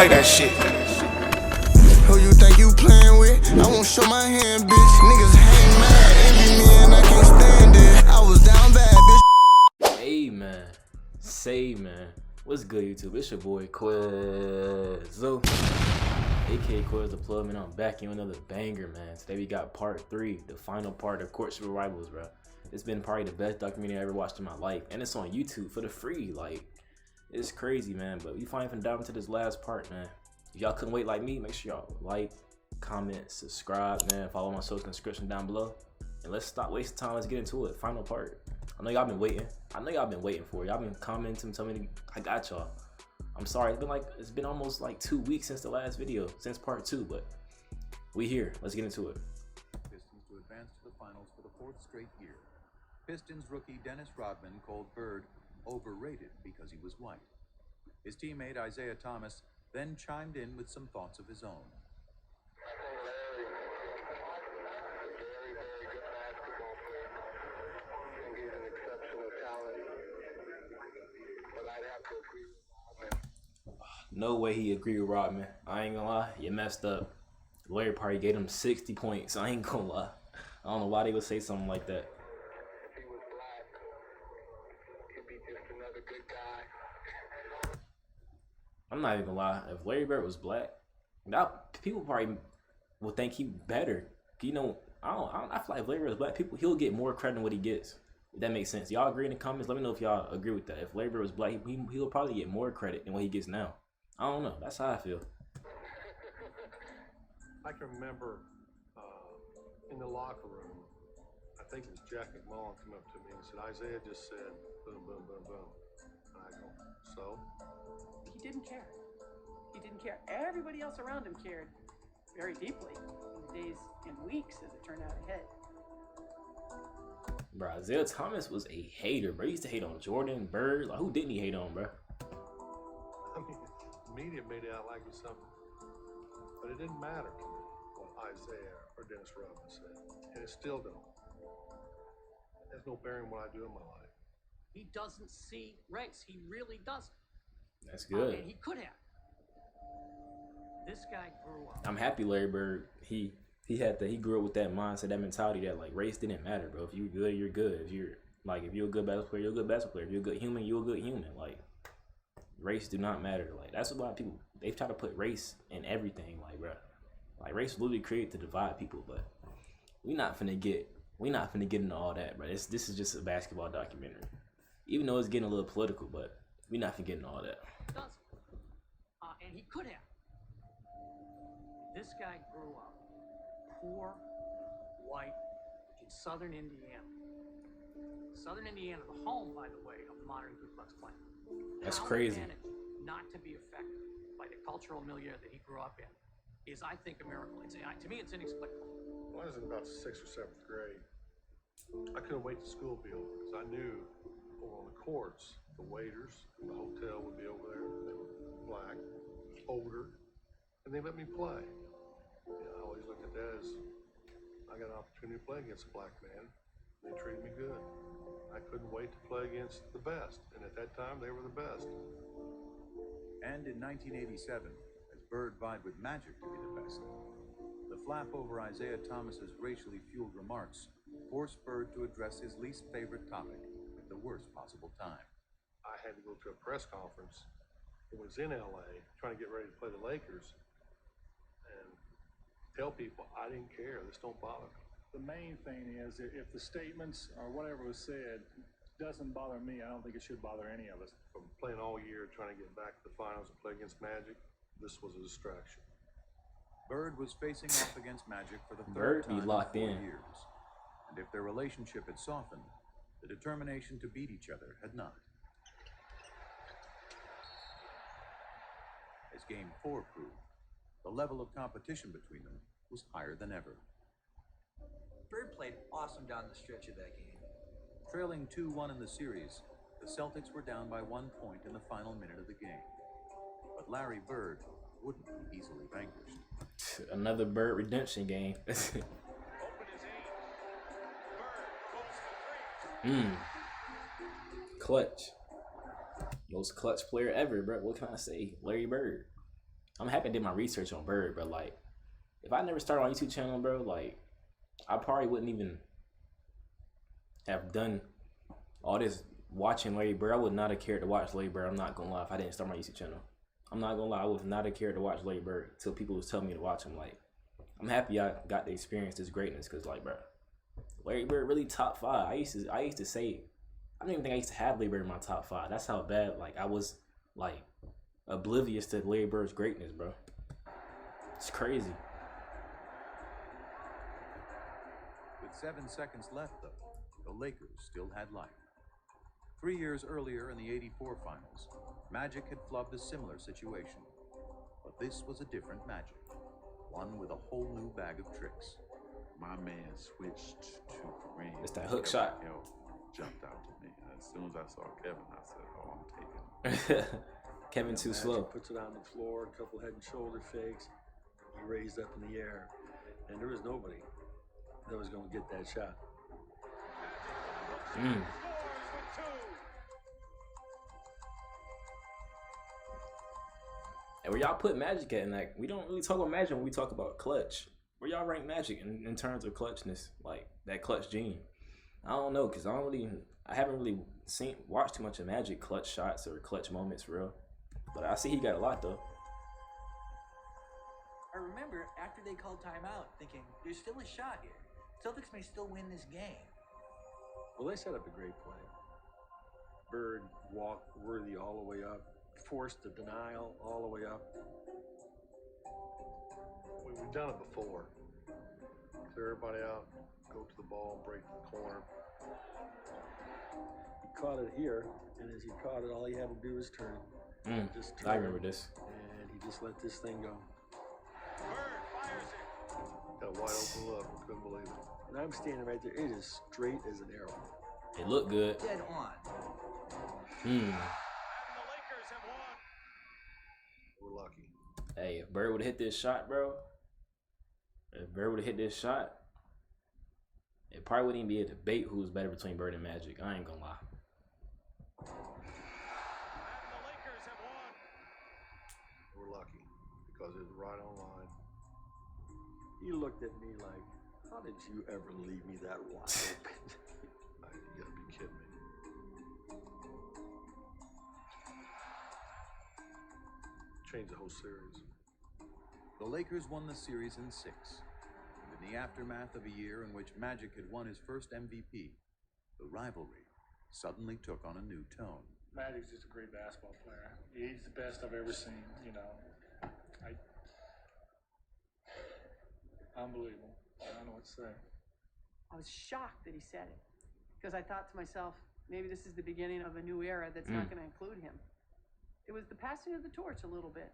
like that shit. Who you think you playing with? I won't show my hand, bitch. Niggas hang mad, envy me and I can't stand it. I was down bad, bitch. Hey man, say man, what's good YouTube? It's your boy Quizzo, aka Quiz the Plug, man. I'm back in another banger, man. Today we got part 3, the final part of Courtship Rivals, bro. It's been probably the best documentary I ever watched in my life, and it's on YouTube for the free. Like, it's crazy, man. But we finally finna dive into this last part, man. If y'all couldn't wait like me, make sure y'all like, comment, subscribe, man. Follow my social description down below. And let's stop wasting time. Let's get into it. Final part. I know y'all been waiting. I know y'all been waiting for it. Y'all been commenting, telling me I got y'all. I'm sorry. It's been almost like 2 weeks since the last video, since part 2, but we here. Let's get into it. Pistons to advance to the finals for the 4th straight year. Pistons rookie Dennis Rodman called Bird overrated because he was white. His teammate Isaiah Thomas then chimed in with some thoughts of his own. No way he agreed with Rodman. I ain't gonna lie, you messed up. Larry Party gave him 60 points. I ain't gonna lie. I don't know why they would say something like that. If he was black, he'd be just another good guy. I'm not even gonna lie. If Larry Bird was black, that people probably would think he better. You know, I feel like if Larry Bird was black, he'll get more credit than what he gets. If that makes sense. Y'all agree in the comments? Let me know if y'all agree with that. If Larry Bird was black, he'll probably get more credit than what he gets now. I don't know. That's how I feel. I can remember in the locker room, I think it was Jack McMullen came up to me and said, Isaiah just said, boom, boom, boom, boom. And I go, so? He didn't care. He didn't care. Everybody else around him cared very deeply in the days and weeks as it turned out ahead. Bro, Isaiah Thomas was a hater, bro. He used to hate on Jordan, Bird. Like, who didn't he hate on, bro? I mean, the media made it out like it was something. But it didn't matter to me what Isaiah or Dennis Rodman said. And it still don't. It has no bearing on what I do in my life. He doesn't see race. He really doesn't. That's good. And he could have. This guy grew up. I'm happy Larry Bird, he grew up with that mindset, that mentality that like race didn't matter, bro. If you're good, you're good. If you're a good basketball player, you're a good basketball player. If you're a good human, you're a good human. Like, race do not matter. Like, that's what a lot of people, they try to put race in everything. Like, bro, like race was literally created to divide people, but we not finna get into all that, bro. This is just a basketball documentary, even though it's getting a little political, but we not finna get into all that. Doesn't. And he could have. This guy grew up poor, white, in southern Indiana. Southern Indiana, the home, by the way, of the modern Ku Klux Klan. That's How crazy. he managed not to be affected by the cultural milieu that he grew up in is, I think, a miracle. To me, it's inexplicable. When I was in about 6th or 7th grade, I couldn't wait till school to be over because I knew over on the courts, the waiters in the hotel would be over there. They were black, older, and they let me play. I always looked at that as I got an opportunity to play against a black man. They treated me good. I couldn't wait to play against the best, and at that time, they were the best. And in 1987, as Bird vied with Magic to be the best, the flap over Isaiah Thomas's racially fueled remarks forced Bird to address his least favorite topic at the worst possible time. I had to go to a press conference. It was in LA, trying to get ready to play the Lakers, and tell people I didn't care. This don't bother me. The main thing is if the statements or whatever was said doesn't bother me, I don't think it should bother any of us. From playing all year, trying to get back to the finals and play against Magic, this was a distraction. Bird was facing off against Magic for the Bird third be time locked in 4 in. years. And if their relationship had softened, the determination to beat each other had not. As Game 4 proved, the level of competition between them was higher than ever. Bird played awesome down the stretch of that game. Trailing 2-1 in the series, the Celtics were down by 1 point in the final minute of the game. But Larry Bird wouldn't be easily vanquished. Another Bird redemption game. Clutch. Most clutch player ever, bro. What can I say? Larry Bird. I'm happy I did my research on Bird, bro. Like, if I never started on YouTube channel, bro, like, I probably wouldn't even have done all this watching Larry Bird. I would not have cared to watch Larry Bird. I'm not gonna lie. If I didn't start my YouTube channel, I'm not gonna lie. I would not have cared to watch Larry Bird until people was telling me to watch him. Like, I'm happy I got to experience this greatness, cause like, bro, Larry Bird really top 5. I used to say, I don't even think I used to have Larry Bird in my top 5. That's how bad like I was like oblivious to Larry Bird's greatness, bro. It's crazy. With 7 seconds left, though, the Lakers still had life. 3 years earlier in the '84 finals, Magic had flubbed a similar situation. But this was a different Magic, one with a whole new bag of tricks. My man switched to Kareem. It's that hook shot. Hill jumped out to me. As soon as I saw Kevin, I said, oh, I'm taking it. Kevin too Magic slow. puts it on the floor, a couple head and shoulder fakes. He raised up in the air, and there was nobody that was going to get that shot. And where y'all put Magic at? And like, we don't really talk about Magic when we talk about clutch. Where y'all rank Magic in terms of clutchness, like that clutch gene? I don't know, cause I haven't really watched too much of Magic clutch shots or clutch moments for real. But I see he got a lot though. I remember after they called timeout, thinking there's still a shot here. Celtics may still win this game. Well, they set up a great play. Bird walked Worthy all the way up, forced the denial all the way up. We've done it before. Clear everybody out, go to the ball, break the corner. He caught it here, and as he caught it, all he had to do was turn. Just turn. I remember this. And he just let this thing go. Bird fires it. Got a wide open look, couldn't believe it. And I'm standing right there, it is straight as an arrow. It looked good. Dead on. And the Lakers have won. We're lucky. Hey, if Bird would have hit this shot, bro. If Bird would have hit this shot, it probably wouldn't even be a debate who's better between Bird and Magic. I ain't gonna lie. And the Lakers have won. We're lucky because it was right on line. He looked at me like, how did you ever leave me that wide open? You gotta be kidding me. Changed the whole series. The Lakers won the series in 6. And in the aftermath of a year in which Magic had won his first MVP, the rivalry suddenly took on a new tone. Magic's just a great basketball player. He's the best I've ever seen, you know. Unbelievable. I don't know what to say. I was shocked that he said it, because I thought to myself, maybe this is the beginning of a new era that's not going to include him. It was the passing of the torch a little bit.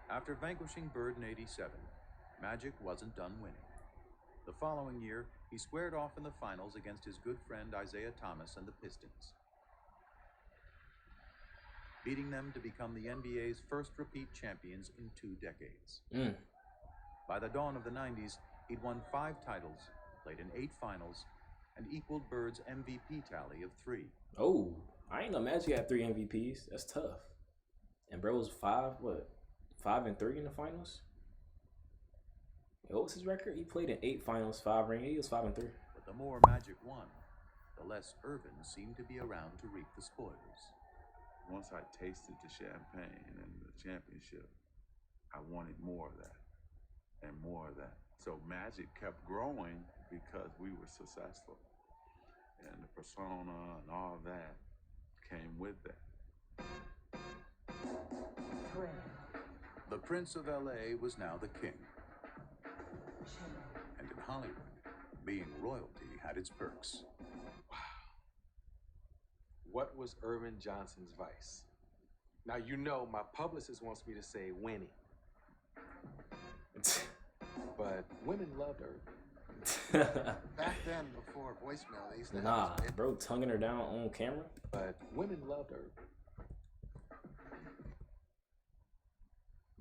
After vanquishing Bird in '87, Magic wasn't done winning. The following year, he squared off in the finals against his good friend Isaiah Thomas and the Pistons, beating them to become the NBA's first repeat champions in 2 decades. By the dawn of the '90s, he'd won 5 titles, played in 8 finals, and equaled Bird's MVP tally of 3. Oh, I ain't know Magic had 3 MVPs. That's tough. And bro was 5 and 3 in the finals? What was his record? He played in 8 finals, 5 rings. He was 5 and 3. But the more Magic won, the less Irvin seemed to be around to reap the spoils. Once I tasted the champagne and the championship, I wanted more of that and more of that. So Magic kept growing because we were successful. And the persona and all that came with that. The Prince of LA was now the king. And in Hollywood, being royalty had its perks. What was Irvin Johnson's vice? Now, you know, my publicist wants me to say winning. But women loved Irvin. Back then, before voicemail, they used to Nah, have this bro, tonguing her down on camera. But women loved Irvin.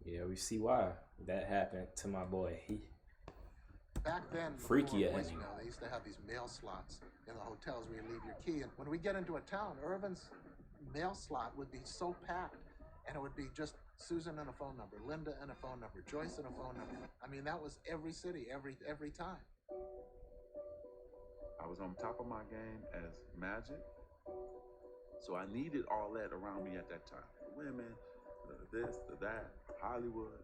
Yeah, we see why that happened to my boy. Back then, freaky before ending. voicemail, they used to have these mail slots in the hotels where you leave your key. And when we get into a town, Irvin's mail slot would be so packed. And it would be just Susan and a phone number, Linda and a phone number, Joyce and a phone number. I mean, that was every city, every time. I was on top of my game as Magic, so I needed all that around me at that time. The women, the this, the that, Hollywood.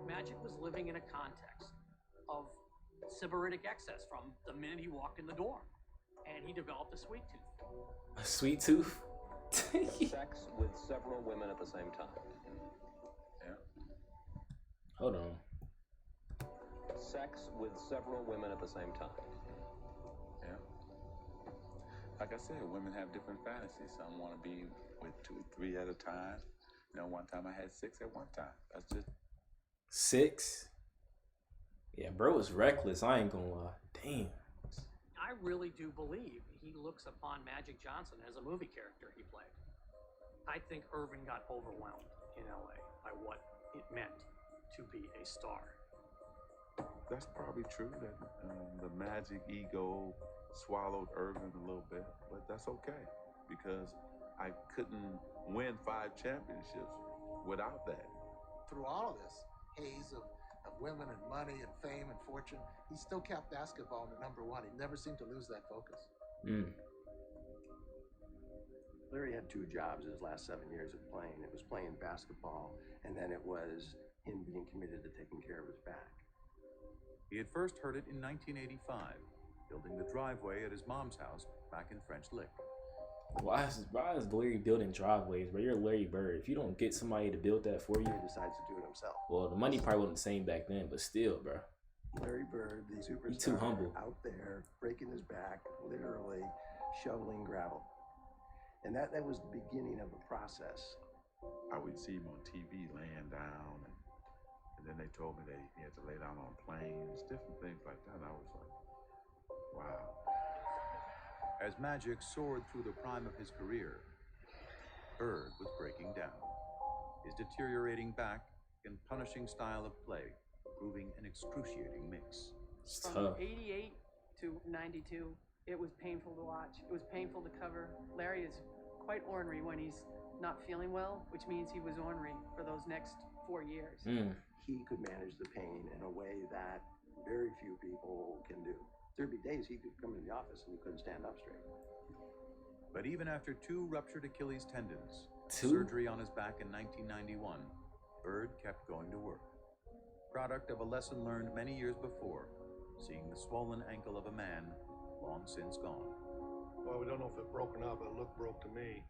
Magic was living in a context of sybaritic excess from the minute he walked in the door, and he developed a sweet tooth. A sweet tooth? Sex with several women at the same time. Yeah. Hold on. Sex with several women at the same time. Yeah. Like I said, women have different fantasies. Some want to be with 2 or 3 at a time. You know, one time I had 6 at one time. That's just 6? Yeah, bro was reckless. I ain't gonna lie. Damn. I really do believe he looks upon Magic Johnson as a movie character he played. I think Irvin got overwhelmed in LA by what it meant to be a star. That's probably true that the Magic ego swallowed Irvin a little bit, but that's okay because I couldn't win 5 championships without that. Through all of this haze of women and money and fame and fortune, he still kept basketball at number 1. He never seemed to lose that focus. Larry had 2 jobs his last 7 years of playing. It was playing basketball, and then it was him being committed to taking care of his back. He had first heard it in 1985, building the driveway at his mom's house back in French Lick. Why is Larry building driveways, bro? You're Larry Bird. If you don't get somebody to build that for you, He decides to do it himself. well, the money probably wasn't the same back then, but still, bro. Larry Bird, the superstar, too humble. out there breaking his back, literally shoveling gravel. And that was the beginning of the process. I would see him on TV laying down, and then they told me that he had to lay down on planes, different things like that. And I was like, wow. As Magic soared through the prime of his career, Bird was breaking down. His deteriorating back and punishing style of play proving an excruciating mix. It's From tough. 88 to 92, it was painful to watch. It was painful to cover. Larry is quite ornery when he's not feeling well, which means he was ornery for those next 4 years. He could manage the pain in a way that very few people can do. There'd be days he could come in the office and he couldn't stand up straight. But even after 2 ruptured Achilles tendons, 2? surgery on his back in 1991, Bird kept going to work. Product of a lesson learned many years before, seeing the swollen ankle of a man long since gone. Well, we don't know if it broke or not, but it looked broke to me.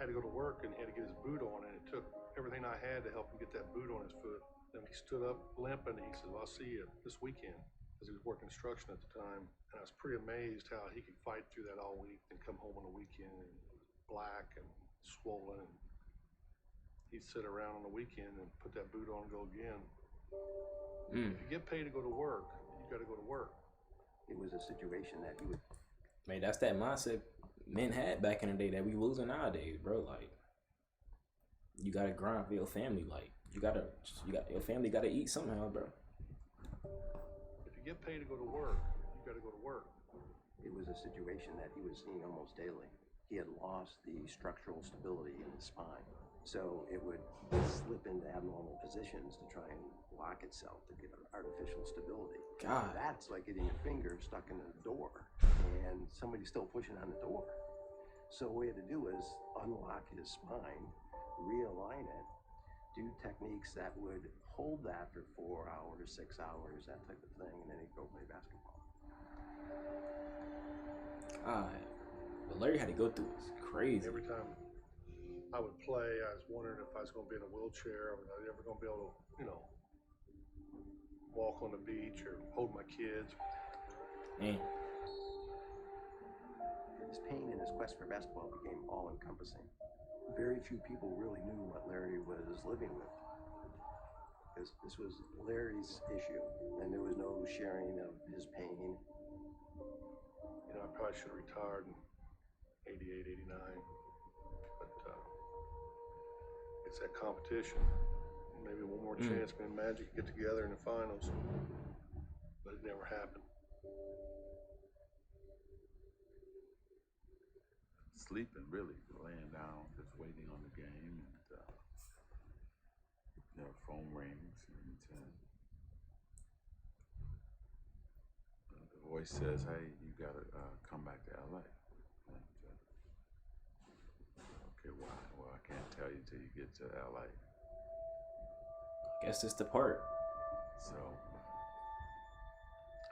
Had to go to work and he had to get his boot on, and it took everything I had to help him get that boot on his foot. Then he stood up limping, and he said, well, I'll see you this weekend, because he was working construction at the time. And I was pretty amazed how he could fight through that all week and come home on the weekend and black and swollen. And he'd sit around on the weekend and put that boot on and go again. If you get paid to go to work, you got to go to work. It was a situation that he would. Man, that's that mindset men had back in the day that we losing nowadays, bro. Like, you gotta grind for your family. Like, your family gotta eat somehow, bro. If you get paid to go to work, you got to go to work. It was a situation that he was seeing almost daily. He had lost the structural stability in his spine. So it would slip into abnormal positions to try and lock itself to get an artificial stability. God. That's like getting your finger stuck in a door and somebody's still pushing on the door. So what we had to do is unlock his spine, realign it, do techniques that would hold that for 4 hours, 6 hours, that type of thing, and then he'd go play basketball. God. But Larry had to go through it. It's crazy. Every time I would play, I was wondering if I was going to be in a wheelchair, or was I ever going to be able to, walk on the beach or hold my kids. His pain and his quest for basketball became all-encompassing. Very few people really knew what Larry was living with. Because this was Larry's issue, and there was no sharing of his pain. I probably should have retired in 88, 89. But it's that competition. Maybe one more chance, me and Magic get together in the finals. But it never happened. sleeping, really, laying down, just waiting on the game, and phone rings, and the voice says, "Hey, you gotta come back to LA." And, okay, why? Well, I can't tell you till you get to LA. Guess it's the part. So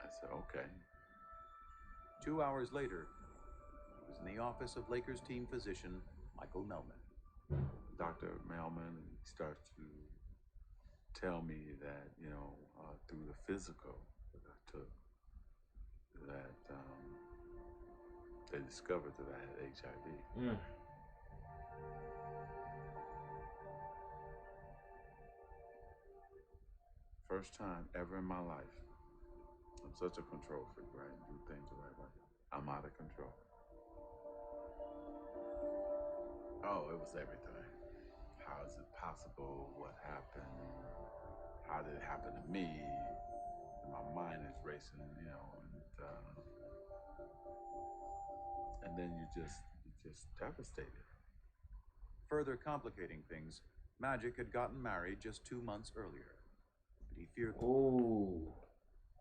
I said, okay. 2 hours later, he was in the office of Lakers team physician Michael Melman. Dr. Melman starts to tell me that, through the physical that I took, that they discovered that I had HIV. First time ever in my life. I'm such a control freak, right? Do things the right way. I'm out of control. Oh, it was everything. How is it possible? What happened? How did it happen to me? My mind is racing, and then you're just devastated. Further complicating things, Magic had gotten married just 2 months earlier, and he feared. Ooh,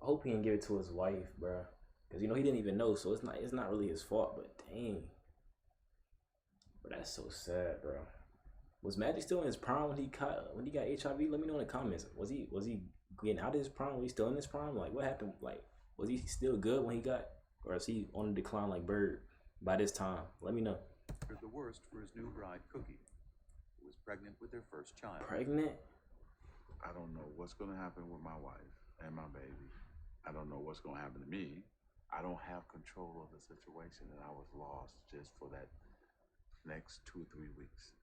I hope he didn't give it to his wife, bro. Cause he didn't even know, so it's not really his fault. But dang, bro, that's so sad, bro. Was Magic still in his prime when he got HIV? Let me know in the comments. Was he getting out of his prime? Was he still in his prime? Like, what happened? Like, was he still good when he got, or is he on the decline like Bird by this time? Let me know. The worst for his new bride, Cookie, who was pregnant with their first child. Pregnant? I don't know what's going to happen with my wife and my baby. I don't know what's going to happen to me. I don't have control of the situation, and I was lost just for that next 2 or 3 weeks.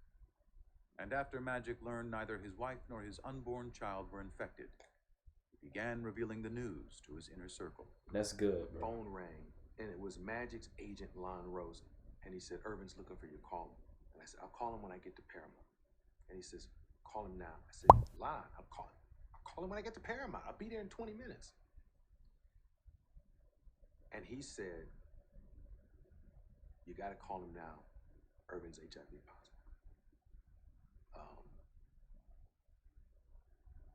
And after Magic learned neither his wife nor his unborn child were infected, he began revealing the news to his inner circle. That's good, bro. Phone rang, and it was Magic's agent, Lon Rosen. And he said, "Urban's looking for you, call him." And I said, "I'll call him when I get to Paramount." And he says, "Call him now." I said, "Lon, I'll call him when I get to Paramount. I'll be there in 20 minutes. And he said, "You gotta call him now. Urban's HIV positive."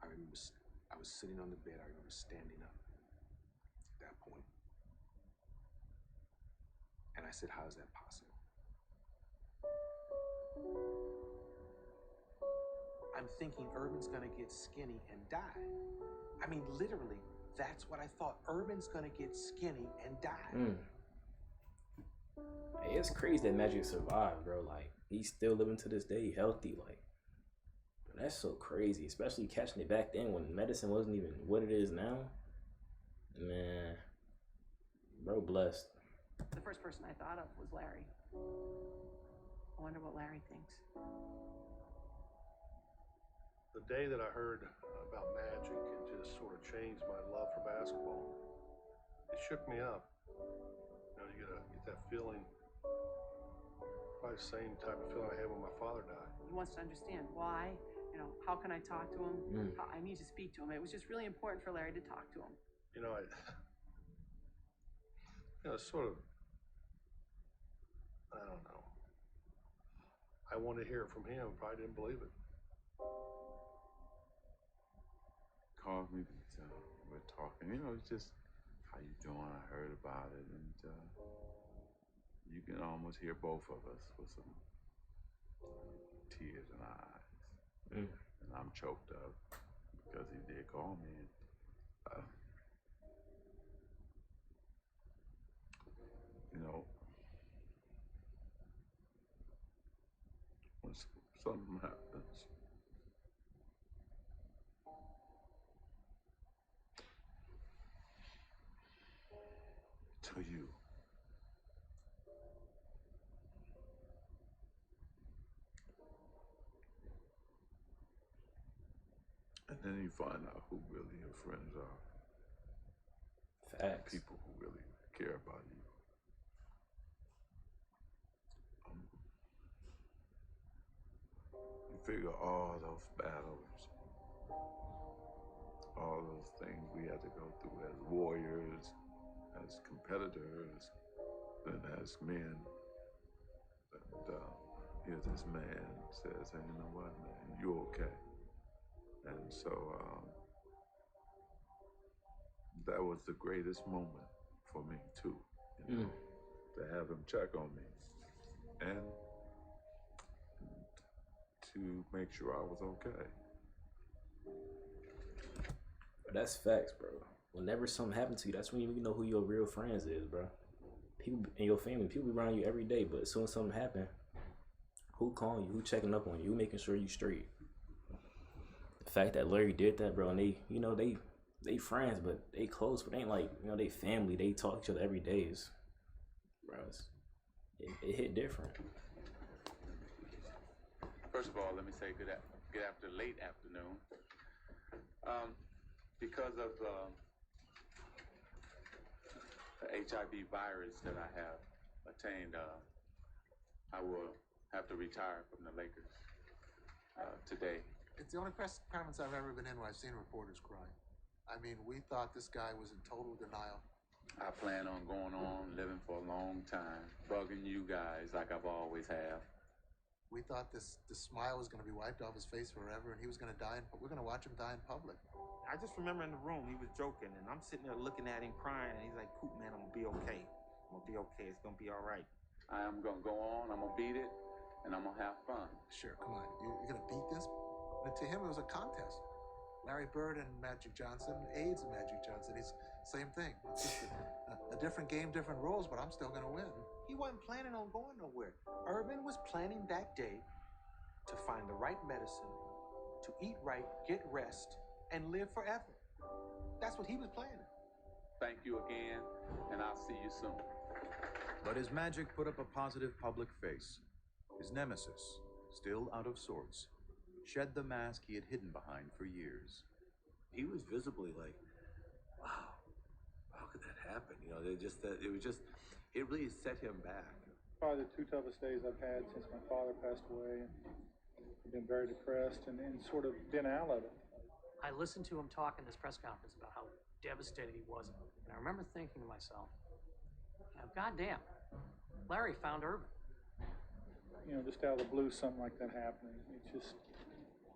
I remember I was sitting on the bed. I remember standing up at that point. And I said, "How is that possible?" I'm thinking Urban's gonna get skinny and die. I mean, literally, that's what I thought. Urban's gonna get skinny and die. Hey, it's crazy that Magic survived, bro. Like, he's still living to this day, healthy. Like, bro, that's so crazy, especially catching it back then when medicine wasn't even what it is now. Man, bro, blessed. The first person I thought of was Larry. I wonder what Larry thinks. The day that I heard about Magic, it just sort of changed my love for basketball. It shook me up. You get that feeling, probably the same type of feeling I had when my father died. He wants to understand why, how can I talk to him? I need to speak to him. It was just really important for Larry to talk to him. Sort of, I don't know. I wanted to hear it from him, probably didn't believe it. Called me, we're talking, it's just, how you doing? I heard about it, and you can almost hear both of us with some tears in our eyes. And I'm choked up because he did call me. And, when something happens, to you, and then you find out who really your friends are. Facts. People who really care about you. You figure all those battles, all those things we had to go through as warriors, as competitors, and as men, But here this man says, hey, you know what, man, you're okay. And so that was the greatest moment for me too, you know, to have him check on me and to make sure I was okay. That's facts, bro. Whenever something happens to you, that's when you know who your real friends is, bro. People in your family, people around you every day, but as soon as something happens, who calling you, who checking up on you, who making sure you straight. The fact that Larry did that, bro, and they, you know, they friends, but they close, but they ain't like, you know, they family, they talk to each other every day. Bro, it hit different. First of all, let me say good after late afternoon. Because of the HIV virus that I have attained, I will have to retire from the Lakers today. It's the only press conference I've ever been in where I've seen reporters cry. I mean, we thought this guy was in total denial. I plan on going on living for a long time, bugging you guys like I've always have. We thought this smile was going to be wiped off his face forever, and he was going to die. We're going to watch him die in public. I just remember in the room he was joking, and I'm sitting there looking at him crying, and he's like, "Coop, man, I'm gonna be okay. I'm gonna be okay. It's gonna be all right." I am gonna go on. I'm gonna beat it, and I'm gonna have fun. Sure, come on. You're going to beat this? And to him, it was a contest. Larry Bird and Magic Johnson, AIDS and Magic Johnson. It's same thing. It's just a different game, different rules, but I'm still going to win. He wasn't planning on going nowhere. Urban was planning that day to find the right medicine, to eat right, get rest, and live forever. That's what he was planning. Thank you again, and I'll see you soon. But his Magic put up a positive public face. His nemesis, still out of sorts, shed the mask he had hidden behind for years. He was visibly like, wow, how could that happen? You know, it really set him back. Probably the two toughest days I've had since my father passed away. I've been very depressed and sort of been out of it. I listened to him talk in this press conference about how devastated he was. And I remember thinking to myself, goddamn, Larry found Urban. You know, just out of the blue, something like that happening. It's just,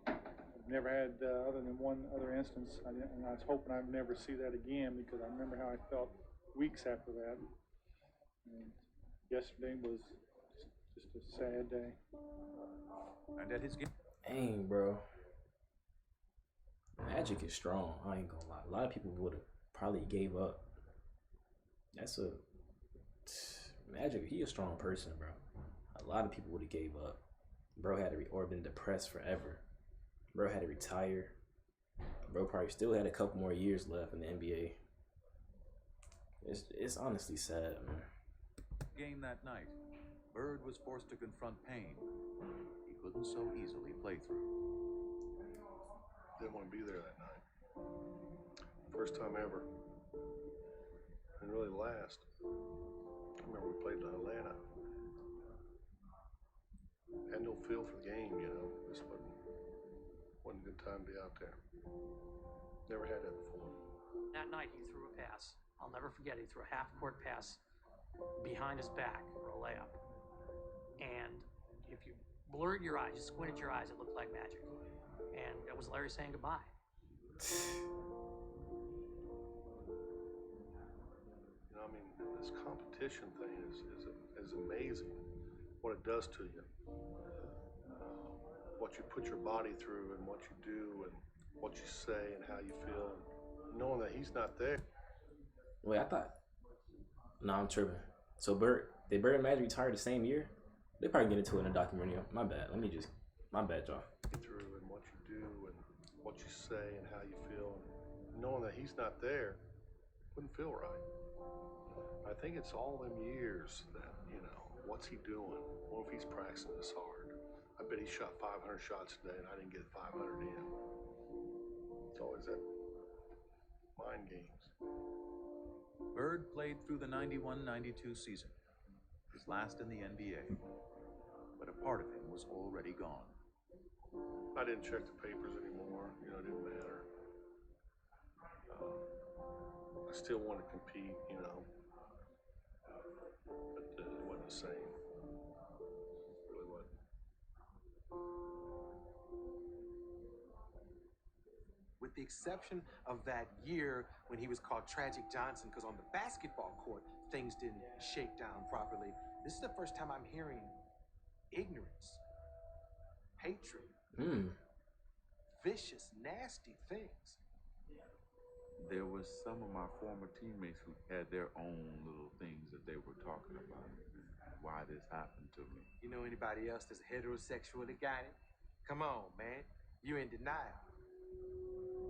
I've never had, other than one other instance, and I was hoping I'd never see that again, because I remember how I felt weeks after that. And yesterday was just a sad day. And at his game. Dang, bro. Magic is strong. I ain't gonna lie. A lot of people would have probably gave up. Magic. He a strong person, bro. A lot of people would have gave up. Bro had to or been depressed forever. Bro had to retire. Bro probably still had a couple more years left in the NBA. It's honestly sad, man. Game that night, Bird was forced to confront pain he couldn't so easily play through. Didn't want to be there that night. First time ever. And really last. I remember we played in Atlanta. Had no feel for the game, you know. Just wasn't a good time to be out there. Never had that before. That night he threw a pass. I'll never forget it. He threw a half-court pass behind his back for a layup. And if you blurred your eyes, you squinted your eyes, it looked like magic. And that was Larry saying goodbye. You know, I mean, this competition thing is amazing. What it does to you. What you put your body through and what you do and what you say and how you feel. And knowing that he's not there. Wait, I thought. No, I'm tripping. So Bird and Magic retired the same year? They probably get into it in a documentary. My bad. My bad, y'all. Through and what you do and what you say and how you feel. And knowing that he's not there wouldn't feel right. I think it's all them years that, you know, what's he doing? What if he's practicing this hard? I bet he shot 500 shots today and I didn't get 500 in. It's always that mind games. Bird played through the 91-92 season, his last in the NBA, but a part of him was already gone. I didn't check the papers anymore, you know, it didn't matter. I still wanted to compete, you know, but it wasn't the same. the exception of that year when he was called Tragic Johnson, because on the basketball court, things didn't shake down properly. This is the first time I'm hearing ignorance, hatred, vicious, nasty things. There was some of my former teammates who had their own little things that they were talking about. Why this happened to me. You know anybody else that's heterosexual that got it? Come on, man. You're in denial.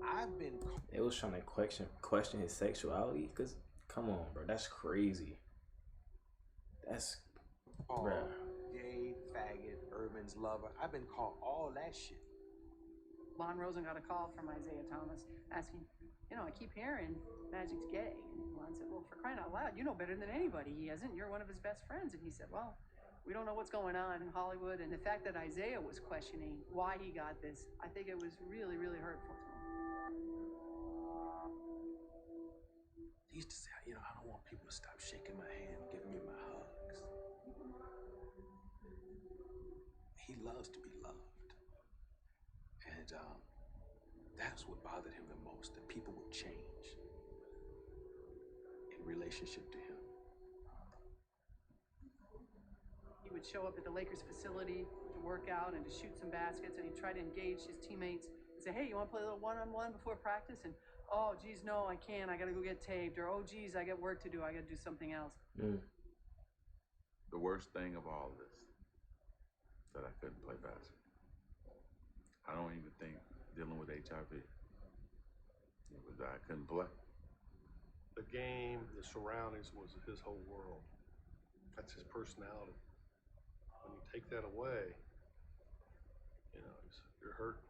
I've been... They was trying to question his sexuality, because, come on, bro. That's crazy. That's... Bro. Gay, faggot, Urban's lover. I've been called all that shit. Lon Rosen got a call from Isaiah Thomas asking, you know, I keep hearing Magic's gay. And Lon said, well, for crying out loud, you know better than anybody he isn't. You're one of his best friends. And he said, well, we don't know what's going on in Hollywood. And the fact that Isaiah was questioning why he got this, I think it was really, really hurtful to him. He used to say, you know, I don't want people to stop shaking my hand, giving me my hugs. He loves to be loved. And that's what bothered him the most, that people would change in relationship to him. He would show up at the Lakers facility to work out and to shoot some baskets, and he'd try to engage his teammates and say, hey, you want to play a little one-on-one before practice? And, oh, geez, no, I can't. I got to go get taped. Or, oh, geez, I got work to do. I got to do something else. The worst thing of all this, that I couldn't play basketball. I don't even think dealing with HIV. It was I couldn't play. The game, the surroundings was his whole world. That's his personality. When you take that away, you know, you're hurting.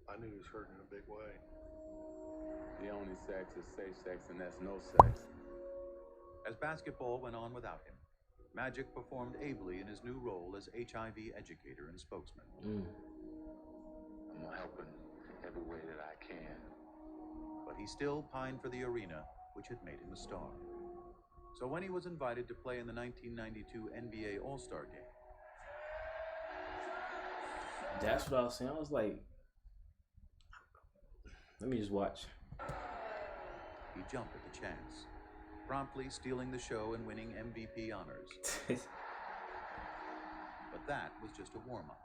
I knew he was hurting in a big way. The only sex is safe sex, and that's no sex. As basketball went on without him, Magic performed ably in his new role as HIV educator and spokesman. I'm gonna help in every way that I can. But he still pined for the arena, which had made him a star. So when he was invited to play in the 1992 NBA All-Star Game, that's what I was saying. I was like, let me just watch. He jumped at the chance, promptly stealing the show and winning MVP honors. But that was just a warm-up.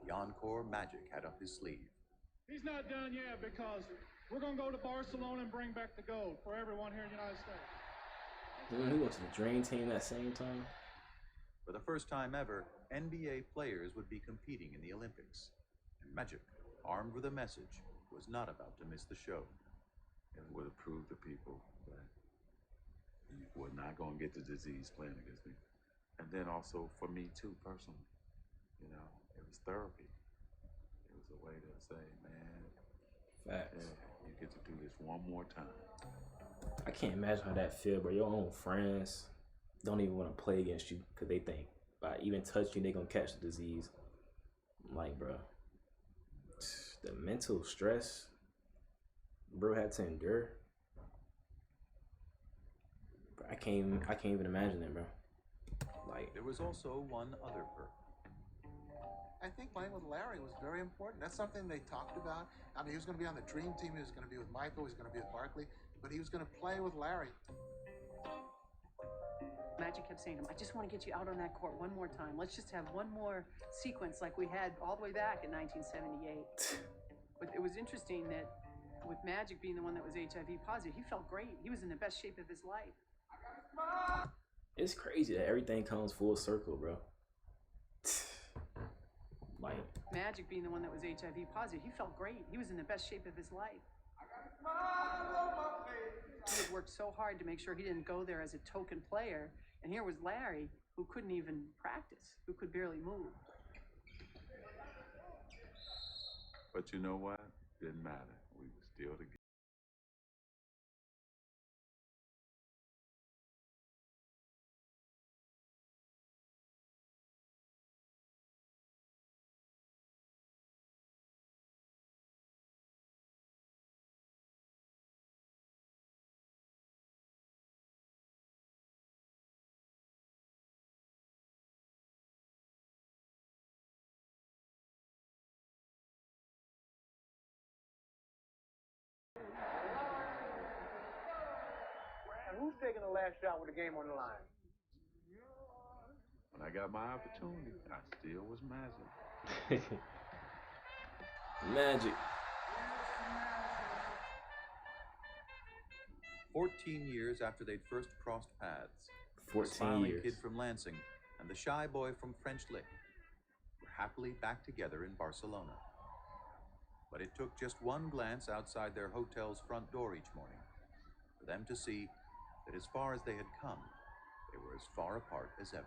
The encore Magic had up his sleeve. He's not done yet, because we're going to go to Barcelona and bring back the gold for everyone here in the United States. He went to the Dream Team that same time. For the first time ever, NBA players would be competing in the Olympics. And Magic, armed with a message, was not about to miss the show. It would have proved to people that you were not going to get the disease playing against me. And then also for me too, personally, you know, it was therapy. It was a way to say, man, facts. Yeah, you get to do this one more time. I can't imagine how that feel, bro. Your own friends don't even want to play against you because they think by even touching you, they gonna catch the disease. I'm like, bro, the mental stress bro had to endure. Bro, I can't even imagine it, bro. Like, there was also one other perk. I think playing with Larry was very important. That's something they talked about. I mean, he was going to be on the Dream Team. He was going to be with Michael. He was going to be with Barkley. But he was going to play with Larry. Magic kept saying to him, I just want to get you out on that court one more time. Let's just have one more sequence like we had all the way back in 1978. But it was interesting that with Magic being the one that was HIV positive, he felt great. He was in the best shape of his life. It's crazy that everything comes full circle, bro. Like, Magic being the one that was HIV positive, he felt great. He was in the best shape of his life. He had worked so hard to make sure he didn't go there as a token player. And here was Larry, who couldn't even practice, who could barely move. But you know what? Didn't matter. We were still together. last shot with the game on the line? When I got my opportunity, I still was Magic. Magic. 14 years after they'd first crossed paths, 14 the smiling years. kid from Lansing and the shy boy from French Lick were happily back together in Barcelona. But it took just one glance outside their hotel's front door each morning for them to see that as far as they had come, they were as far apart as ever.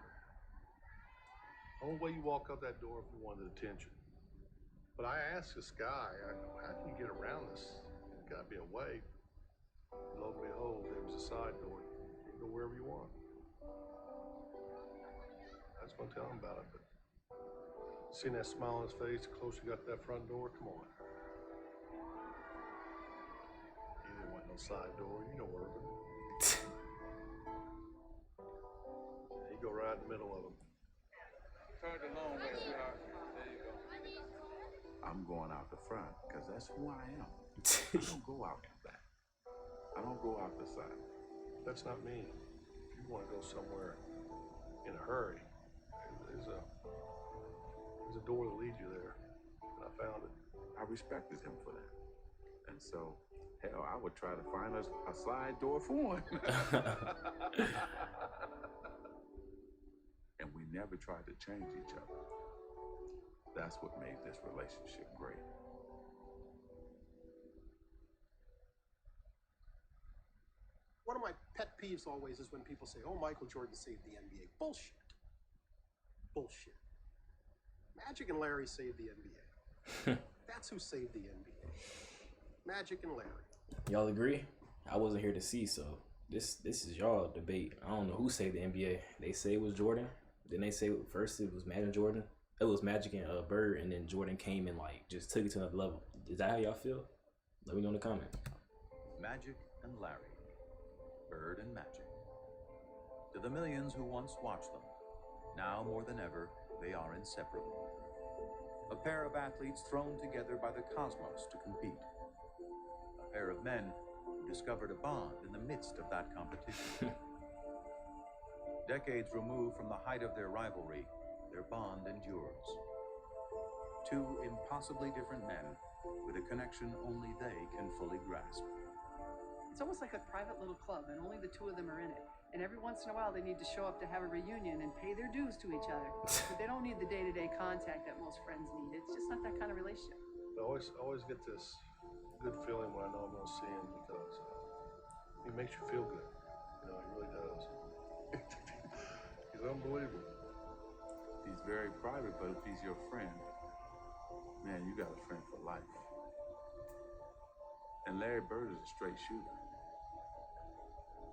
Only way you walk out that door if you wanted attention. But I asked this guy, I go, how can you get around this? There's got to be a way. Lo and behold, there was a side door. You can go wherever you want. I was going to tell him about it, but seeing that smile on his face, the closer you got to that front door, come on. He didn't want no side door, you know, Urban. You go right in the middle of them. Turn the long way, sweetheart. There you go. I'm going out the front because that's who I am. I don't go out the back. I don't go out the side. That's not me. If you want to go somewhere in a hurry, there's a door that leads you there, and I found it. I respected him for that. And so, hell, I would try to find a side door for him. And we never tried to change each other. That's what made this relationship great. One of my pet peeves always is when people say, oh, Michael Jordan saved the NBA. Bullshit. Bullshit. Magic and Larry saved the NBA. That's who saved the NBA. Magic and Larry. Y'all agree? I wasn't here to see, so this is y'all debate. I don't know who saved the NBA. They say it was Jordan. Then they say first it was Magic and Jordan. It was Magic and Bird, and then Jordan came and like just took it to another level. Is that how y'all feel? Let me know in the comments. Magic and Larry. Bird and Magic. To the millions who once watched them, now more than ever, they are inseparable. A pair of athletes thrown together by the cosmos to compete. A pair of men who discovered a bond in the midst of that competition. Decades removed from the height of their rivalry, their bond endures. Two impossibly different men with a connection only they can fully grasp. It's almost like a private little club, and only the two of them are in it. And every once in a while, they need to show up to have a reunion and pay their dues to each other. But they don't need the day-to-day contact that most friends need. It's just not that kind of relationship. I always get this good feeling when I know I'm going to see him because he makes you feel good. You know, he really does. He's unbelievable. He's very private, but if he's your friend, man, you got a friend for life. And Larry Bird is a straight shooter.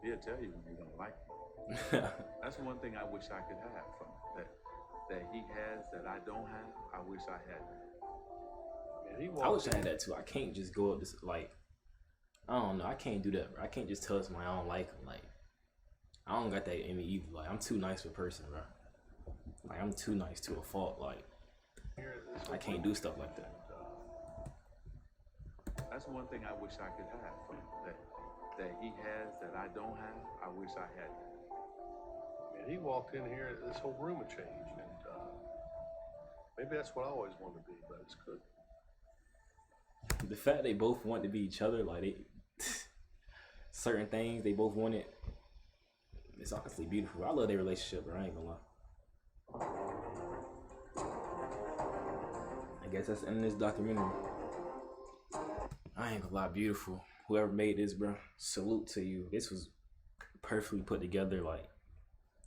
He'll tell you when you don't like him. That's one thing I wish I could have from him. That he has that I don't have. I wish I had that. Man, I wish I had that too. I can't just go up this like I don't know. I can't do that, bro. I can't just tell somebody I don't like him. Like I don't got that in me either. Like I'm too nice of a person, bro. Like I'm too nice to a fault. Like I can't do stuff like that. That's one thing I wish I could have from him. That he has that I don't have. I wish I had that. Man, he walked in here, this whole room had changed, and maybe that's what I always wanted to be, but it's good. The fact they both want to be each other, like they certain things they both wanted, it's honestly beautiful. I love their relationship, bro. I ain't gonna lie. I guess that's the end of this documentary. I ain't gonna lie, beautiful. Whoever made this, bro, salute to you. This was perfectly put together. Like,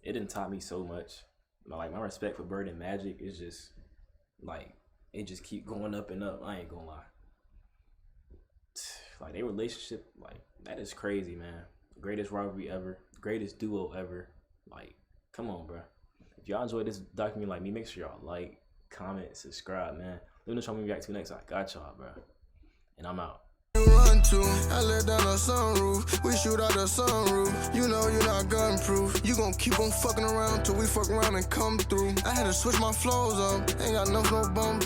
it didn't taught me so much. Like, my respect for Bird and Magic is just, like, it just keep going up and up. I ain't gonna lie. Like, their relationship, like, that is crazy, man. Greatest rivalry ever. Greatest duo ever. Like, come on, bro. If y'all enjoyed this documentary like me, make sure y'all like, comment, subscribe, man. Let me know what y'all react to next. I got y'all, bro. And I'm out. I let down the sunroof, we shoot out the sunroof. You know you're not gun proof. You gon' keep on fucking around till we fuck around and come through. I had to switch my flows up, ain't got no bum.